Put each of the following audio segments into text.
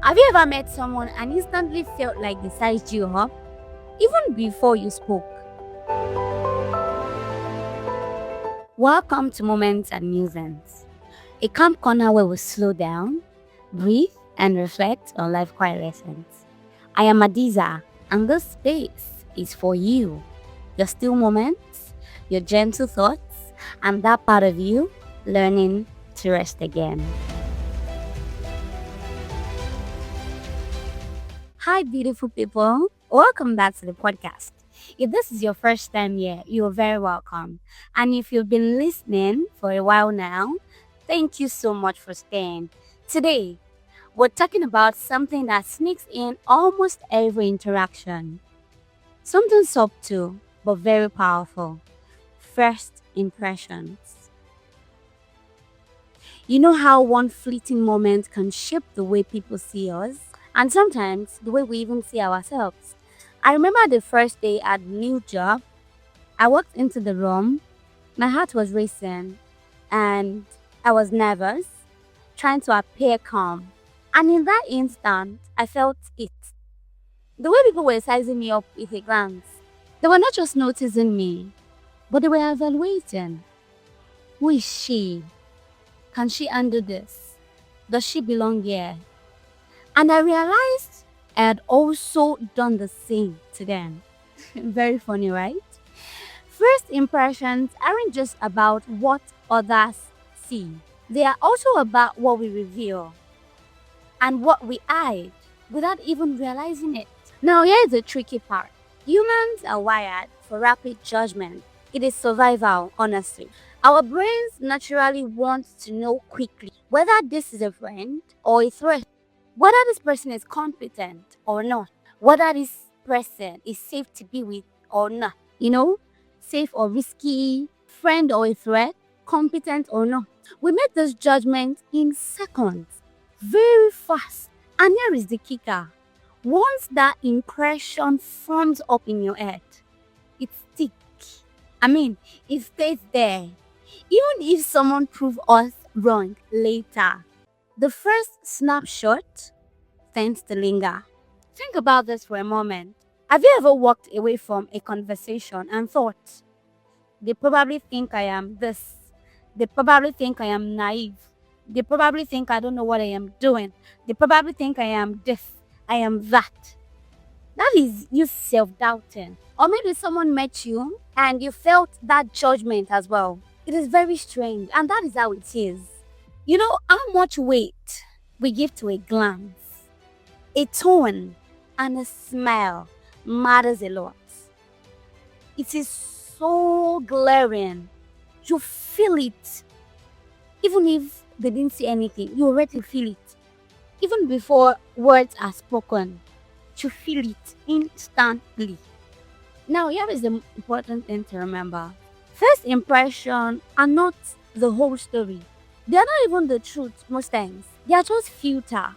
Have you ever met someone and instantly felt like they sized you up, even before you spoke? Welcome to Moments and Musings, a calm corner where we slow down, breathe, and reflect on life quiet lessons. I am Adiza, and this space is for you. Your still moments, your gentle thoughts, and that part of you learning to rest again. Hi, beautiful people. Welcome back to the podcast. If this is your first time here, you're very welcome. And if you've been listening for a while now, thank you so much for staying. Today, we're talking about something that sneaks in almost every interaction. Something subtle, but very powerful. First impressions. You know how one fleeting moment can shape the way people see us? And sometimes the way we even see ourselves. I remember the first day at the new job, I walked into the room, my heart was racing, and I was nervous, trying to appear calm. And in that instant, I felt it. The way people were sizing me up with a glance. They were not just noticing me, but they were evaluating. Who is she? Can she handle this? Does she belong here? And I realized I had also done the same to them. Very funny, right? First impressions aren't just about what others see, they are also about what we reveal and what we hide without even realizing it. Now, here's the tricky part. Humans are wired for rapid judgment. It is survival, honestly. Our brains naturally want to know quickly whether this is a friend or a threat. Whether this person is competent or not, whether this person is safe to be with or not, safe or risky, friend or a threat, competent or not. We make this judgment in seconds, very fast. And here is the kicker. Once that impression forms up in your head, it sticks. It stays there. Even if someone proves us wrong later. The first snapshot tends to linger. Think about this for a moment. Have you ever walked away from a conversation and thought, they probably think I am this. They probably think I am naive. They probably think I don't know what I am doing. They probably think I am this. I am that. That is you self-doubting. Or maybe someone met you and you felt that judgment as well. It is very strange, and that is how it is. You know how much weight we give to a glance, a tone, and a smile matters a lot. It is so glaring. You feel it. Even if they didn't say anything, you already feel it. Even before words are spoken, you feel it instantly. Now, here is the important thing to remember. First impressions are not the whole story. They are not even the truth most times. They are just filter,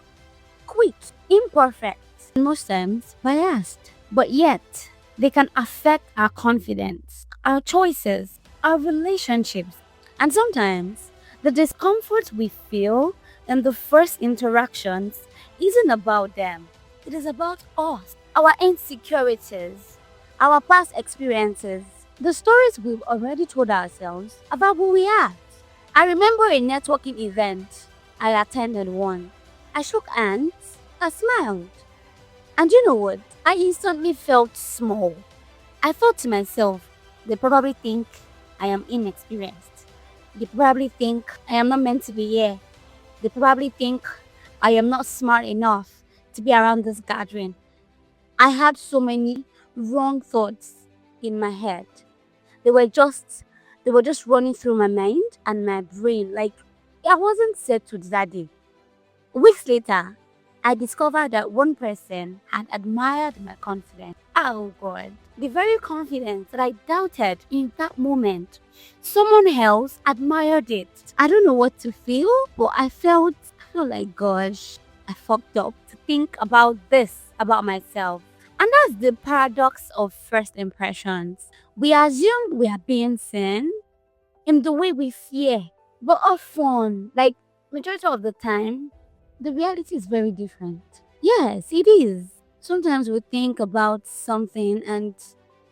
quick, imperfect, and most times biased. But yet, they can affect our confidence, our choices, our relationships. And sometimes, the discomfort we feel in the first interactions isn't about them. It is about us, our insecurities, our past experiences, the stories we've already told ourselves about who we are. I remember a networking event I attended once. I shook hands, I smiled. And you know what? I instantly felt small. I thought to myself, they probably think I am inexperienced. They probably think I am not meant to be here. They probably think I am not smart enough to be around this gathering. I had so many wrong thoughts in my head. They were just running through my mind and my brain. Like, I wasn't settled that day. Weeks later, I discovered that one person had admired my confidence. Oh God, the very confidence that I doubted in that moment, someone else admired it. I don't know what to feel, but I felt like, gosh, I fucked up to think about this about myself. And that's the paradox of first impressions. We assume we are being seen in the way we fear, but often, like majority of the time, the reality is very different. Yes, it is. Sometimes we think about something and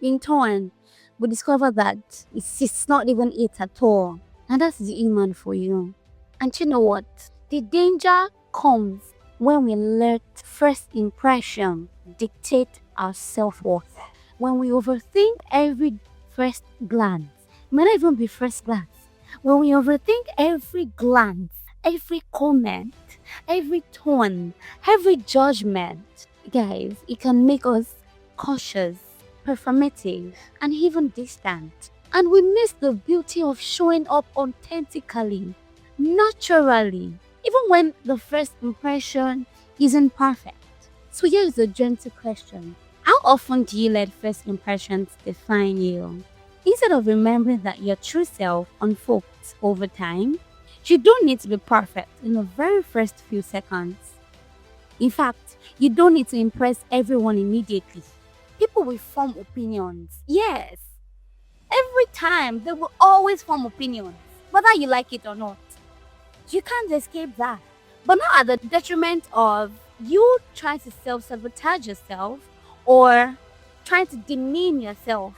in turn, we discover that it's not even it at all. And that's the human for you. And you know what? The danger comes when we let first impression dictate our self worth. When we overthink every first glance, it might not even be first glance. When we overthink every glance, every comment, every tone, every judgment, guys, it can make us cautious, performative, and even distant. And we miss the beauty of showing up authentically, naturally, even when the first impression isn't perfect. So here's a gentle question. How often do you let first impressions define you? Instead of remembering that your true self unfolds over time, you don't need to be perfect in the very first few seconds. In fact, you don't need to impress everyone immediately. People will form opinions. Yes, every time they will always form opinions, whether you like it or not. You can't escape that. But not at the detriment of you trying to self sabotage yourself or trying to demean yourself.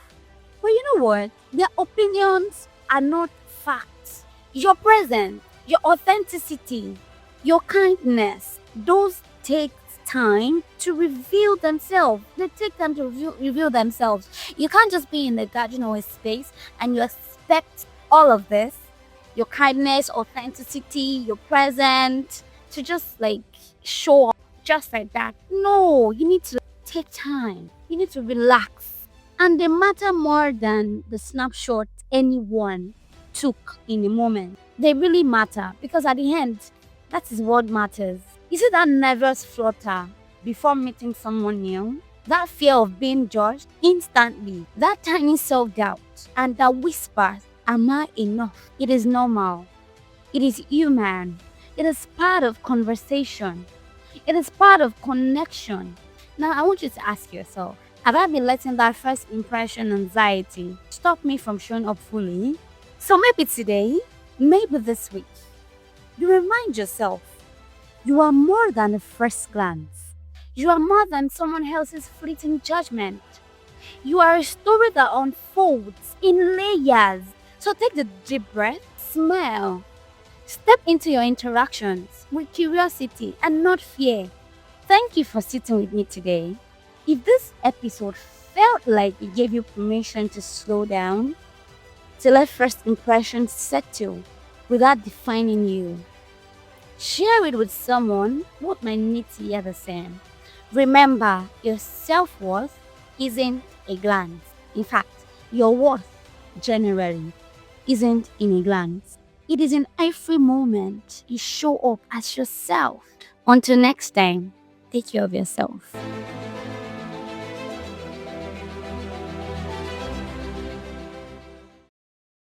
But you know what? Their opinions are not facts. Your presence, your authenticity, your kindness, those take time to reveal themselves. They take time to reveal themselves. You can't just be in the garden or a space and you expect all of this, your kindness, authenticity, your presence, to just like show up just like that. No, you need to take time. You need to relax. And they matter more than the snapshot anyone took in a moment. They really matter because at the end, that is what matters. You see that nervous flutter before meeting someone new? That fear of being judged instantly, that tiny self doubt, and that whisper, am I enough? It is normal. It is human. It is part of conversation. It is part of connection. Now, I want you to ask yourself, have I been letting that first impression anxiety stop me from showing up fully? So maybe today, maybe this week, you remind yourself you are more than a first glance. You are more than someone else's fleeting judgment. You are a story that unfolds in layers. So take the deep breath, smile, step into your interactions with curiosity and not fear. Thank you for sitting with me today. If this episode felt like it gave you permission to slow down, to let first impressions settle without defining you, share it with someone who might need to hear the same. Remember, your self worth isn't a glance. In fact, your worth generally isn't in a glance. It is in every moment you show up as yourself. Until next time, take care of yourself.